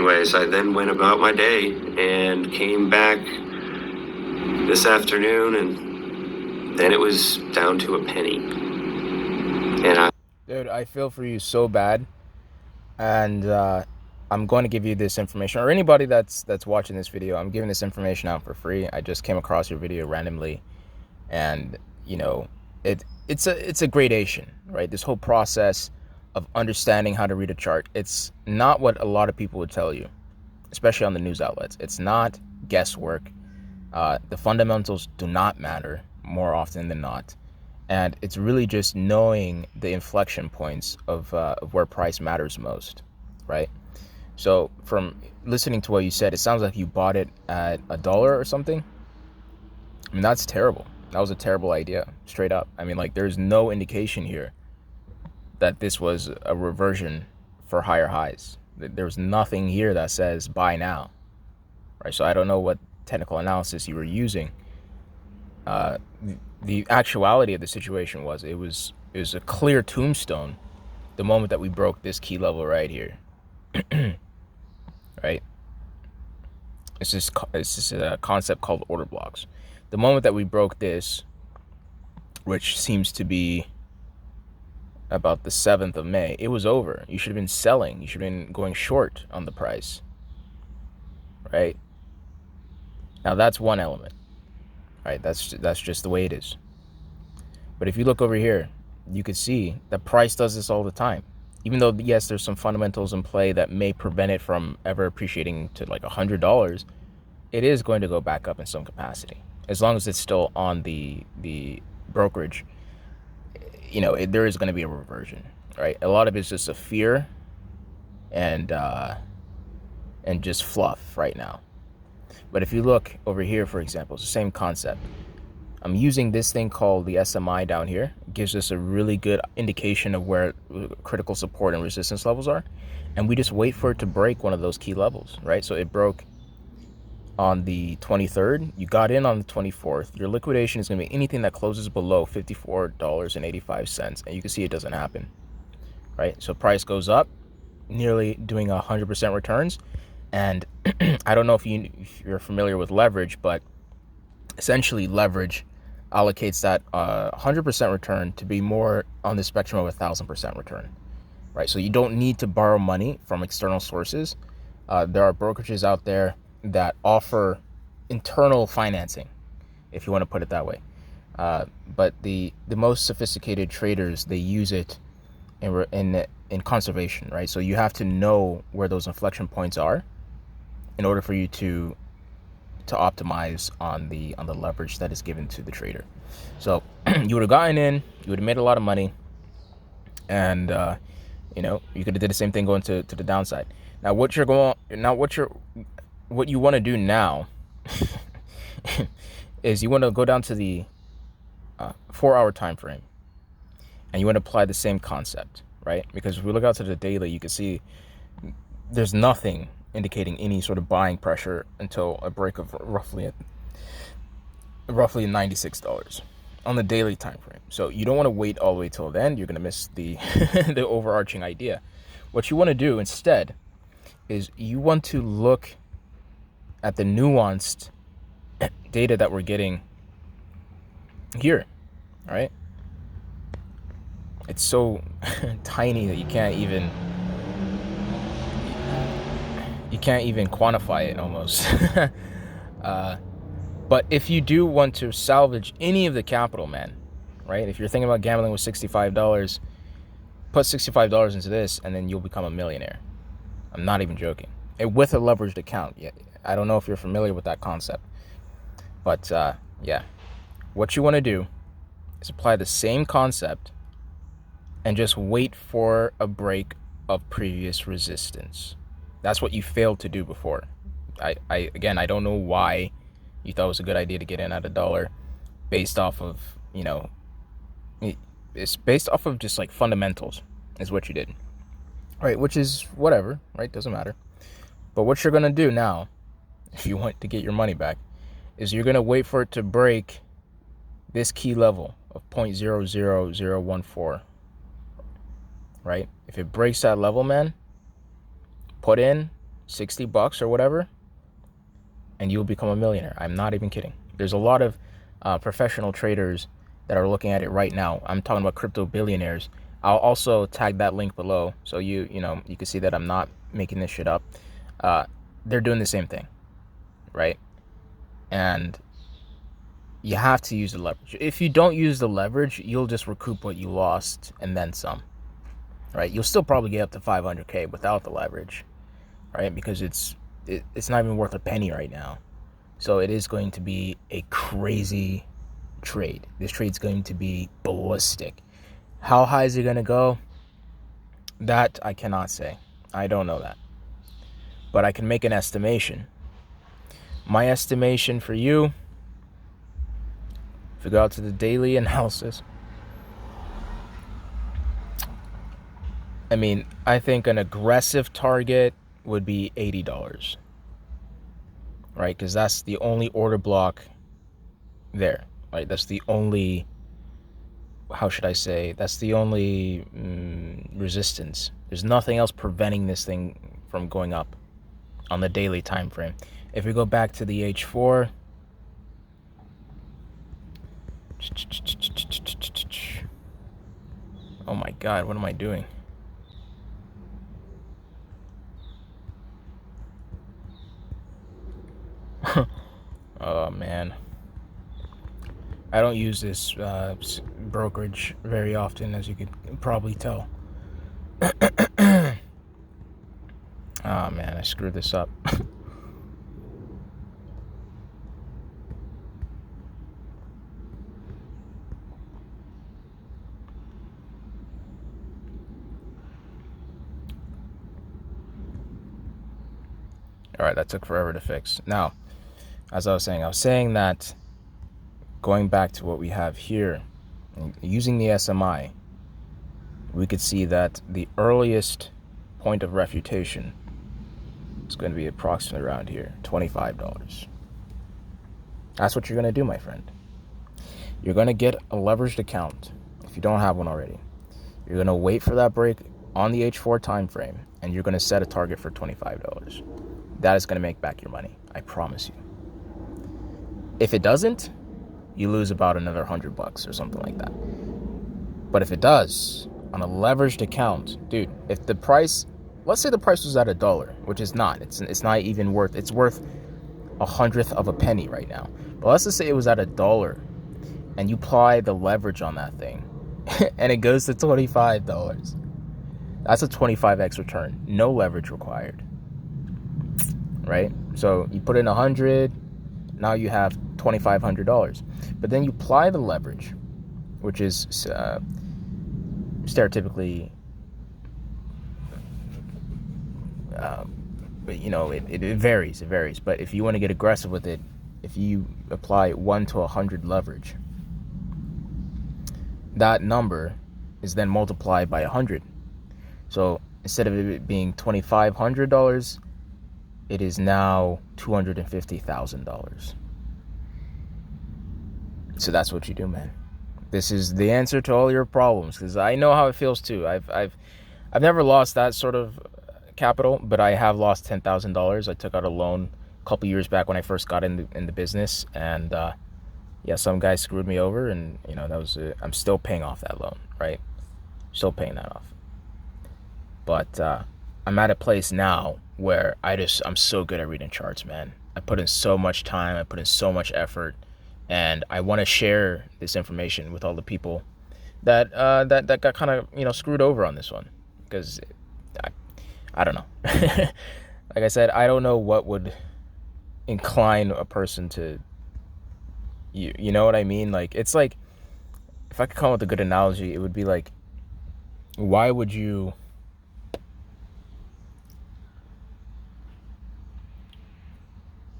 anyways, I then went about my day and came back this afternoon, and then it was down to a penny. And Dude, I feel for you so bad, and I'm going to give you this information, or anybody that's watching this video. I'm giving this information out for free. I just came across your video randomly, and you know, it's a gradation, right? This whole process of understanding how to read a chart. It's not what a lot of people would tell you, especially on the news outlets. It's not guesswork. The fundamentals do not matter more often than not. And it's really just knowing the inflection points of where price matters most, right? So from listening to what you said, it sounds like you bought it at $1 or something. I mean, that's terrible. That was a terrible idea, straight up. I mean, like, there's no indication here that this was a reversion for higher highs. There's nothing here that says buy now, right? So I don't know what technical analysis you were using. The actuality of the situation was it was a clear tombstone the moment that we broke this key level right here. Right? It's just a concept called order blocks. The moment that we broke this, which seems to be about the 7th of May, it was over. You should have been selling. You should have been going short on the price. Right? Now that's one element. Right? That's just the way it is. But if you look over here, you can see the price does this all the time. Even though, yes, there's some fundamentals in play that may prevent it from ever appreciating to like $100, it is going to go back up in some capacity. As long as it's still on the brokerage, you know, there is going to be a reversion, right? A lot of it's just a fear and just fluff right now. But if you look over here, for example, it's the same concept. I'm using this thing called the SMI down here. It gives us a really good indication of where critical support and resistance levels are. And we just wait for it to break one of those key levels, right? So it broke on the 23rd. You got in on the 24th. Your liquidation is going to be anything that closes below $54.85. And you can see it doesn't happen, right? So price goes up, nearly doing 100% returns. And I don't know if you're familiar with leverage, but essentially leverage allocates that 100% return to be more on the spectrum of 1,000% return, right? So you don't need to borrow money from external sources. There are brokerages out there that offer internal financing, if you want to put it that way. But the most sophisticated traders, they use it in conservation, right? So you have to know where those inflection points are in order for you to optimize on the leverage that is given to the trader. So you would have gotten in, you would have made a lot of money, and you know, you could have did the same thing going to the downside. Now what you want to do now is you want to go down to the 4-hour time frame, and you want to apply the same concept, right? Because if we look out to the daily, you can see there's nothing indicating any sort of buying pressure until a break of roughly $96 on the daily time frame. So you don't want to wait all the way till then. You're going to miss the the overarching idea. What you want to do instead is you want to look at the nuanced data that we're getting here, right? It's so tiny that you can't even quantify it almost. But if you do want to salvage any of the capital, man, right? If you're thinking about gambling with $65, put $65 into this and then you'll become a millionaire. I'm not even joking. And with a leveraged account. Yeah, I don't know if you're familiar with that concept. But yeah, what you want to do is apply the same concept and just wait for a break of previous resistance. That's what you failed to do before. Again, I don't know why you thought it was a good idea to get in at $1 based off of, you know, it's based off of just like fundamentals is what you did, right? Which is whatever, right? Doesn't matter. But what you're going to do now, if you want to get your money back, is you're going to wait for it to break this key level of 0.00014, right? If it breaks that level, man, put in, $60 or whatever, and you'll become a millionaire. I'm not even kidding. There's a lot of professional traders that are looking at it right now. I'm talking about crypto billionaires. I'll also tag that link below so you can see that I'm not making this shit up. They're doing the same thing, right? And you have to use the leverage. If you don't use the leverage, you'll just recoup what you lost and then some, right? You'll still probably get up to 500K without the leverage, right? Because it's not even worth a penny right now. So it is going to be a crazy trade. This trade's going to be ballistic. How high is it going to go? That I cannot say. I don't know that. But I can make an estimation. My estimation for you, if you go out to the daily analysis, I mean, I think an aggressive target would be $80, right? Because that's the only order block there, right? That's the only, how should I say, that's the only resistance. There's nothing else preventing this thing from going up on the daily time frame. If we go back to the H4, oh my God, what am I doing? Oh man, I don't use this brokerage very often, as you could probably tell. Oh man, I screwed this up. All right, that took forever to fix. Now, as I was saying that going back to what we have here, using the SMI, we could see that the earliest point of refutation is going to be approximately around here, $25. That's what you're going to do, my friend. You're going to get a leveraged account if you don't have one already. You're going to wait for that break on the H4 time frame, and you're going to set a target for $25. That is going to make back your money. I promise you. If it doesn't, you lose about another $100 or something like that. But if it does, on a leveraged account, dude, if the price, let's say the price was at $1, which is not, it's not even worth, it's worth 1/100th of a penny right now. But let's just say it was at $1 and you apply the leverage on that thing and it goes to $25. That's a 25x return. No leverage required. Right? So you put in 100, now you have $2,500. But then you apply the leverage, which is stereotypically, it varies. It varies. But if you want to get aggressive with it, if you apply 1 to 100 leverage, that number is then multiplied by 100. So instead of it being $2,500, it is now $250,000. So that's what you do, man. This is the answer to all your problems, because I know how it feels too. I've never lost that sort of capital, but I have lost $10,000. I took out a loan a couple years back when I first got in the business, and yeah, some guy screwed me over, and that was it. I'm still paying off that loan, right? Still paying that off. But I'm at a place now where I'm so good at reading charts, man. I put in so much time, I put in so much effort, and I want to share this information with all the people that got kind of screwed over on this one, because I don't know. Like I said, I don't know what would incline a person to, you know what I mean? Like, it's like, if I could come up with a good analogy, it would be like, why would you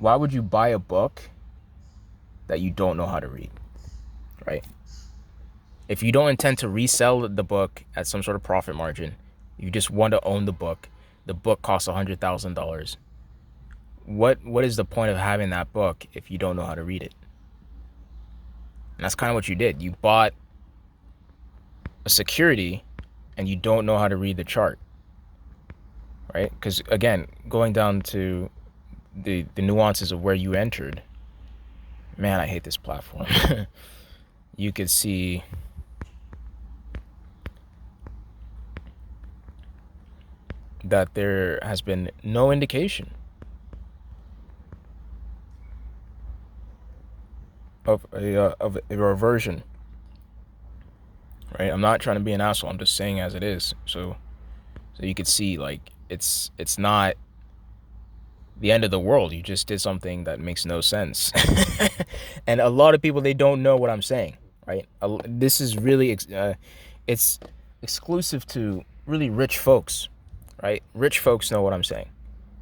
buy a book that you don't know how to read, right? If you don't intend to resell the book at some sort of profit margin, you just want to own the book costs $100,000. What is the point of having that book if you don't know how to read it? And that's kind of what you did. You bought a security and you don't know how to read the chart. right? Because again, going down to the nuances of where you entered, man, I hate this platform. You could see that there has been no indication of a reversion, right? I'm not trying to be an asshole. I'm just saying as it is. So you could see, like, it's not the end of the world. You just did something that makes no sense. And a lot of people, they don't know what I'm saying, right? This is really it's exclusive to really rich folks, right? Rich folks know what I'm saying,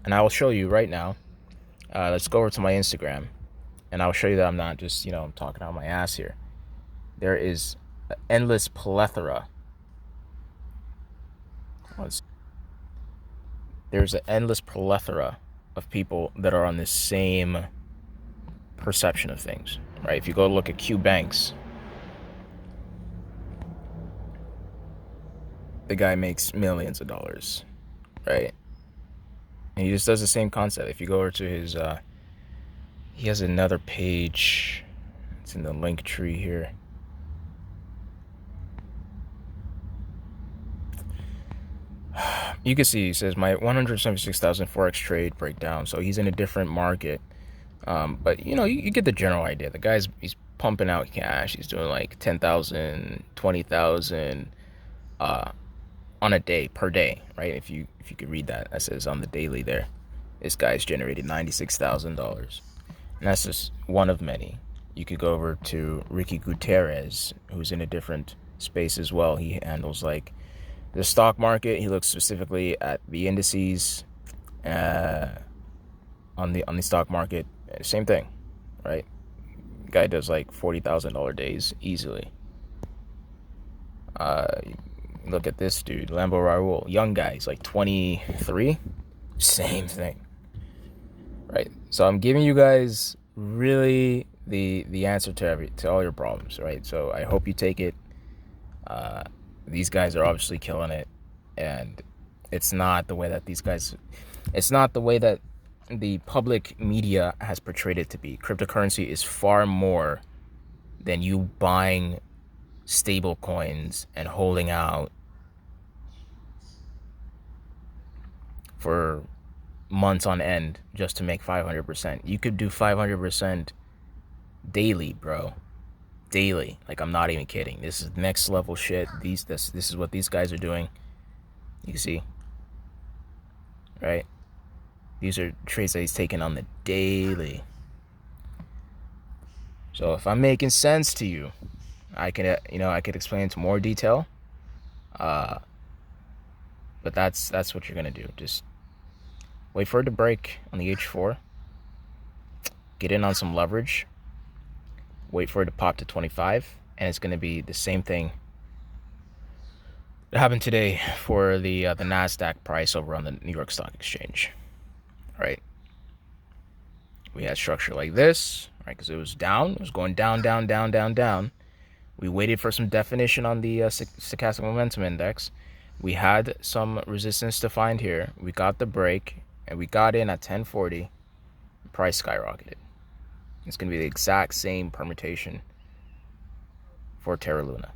and I will show you right now. Let's go over to my Instagram, and I'll show you that I'm not just, I'm talking out my ass here. There is an endless plethora. There's an endless plethora of people that are on the same perception of things, right? If you go look at Q Banks, the guy makes millions of dollars, right? And he just does the same concept. If you go over to his, he has another page. It's in the link tree here. You can see he says my 176,000 forex trade breakdown. So he's in a different market, but you get the general idea. The guy's he's pumping out cash. He's doing like 10,000, 20,000 on a day, per day, right? If you could read that says on the daily there, this guy's generated $96,000, and that's just one of many. You could go over to Ricky Gutierrez, who's in a different space as well. He handles like the stock market. He looks specifically at the indices on the stock market. Same thing, right? Guy does like $40,000 days easily. Look at this dude, Lambo Raul, young guy. He's like 23. Same thing, right? So I'm giving you guys really the answer to all your problems, right? So I hope you take it. These guys are obviously killing it, and it's not the way that the public media has portrayed it to be. Cryptocurrency is far more than you buying stable coins and holding out for months on end just to make 500%. You could do 500% daily, bro. Daily. Like, I'm not even kidding. This is next level shit. This is what these guys are doing. You see, right? These are trades that he's taking on the daily. So if I'm making sense to you, I could explain into more detail. But that's what you're gonna do. Just wait for it to break on the H4. Get in on some leverage. Wait for it to pop to 25, and it's gonna be the same thing that happened today for the NASDAQ price over on the New York Stock Exchange. Right? We had structure like this, right? Because it was down. It was going down, down, down, down, down. We waited for some definition on the stochastic momentum index. We had some resistance to find here. We got the break, and we got in at 1040. Price skyrocketed. It's going to be the exact same permutation for Terra Luna.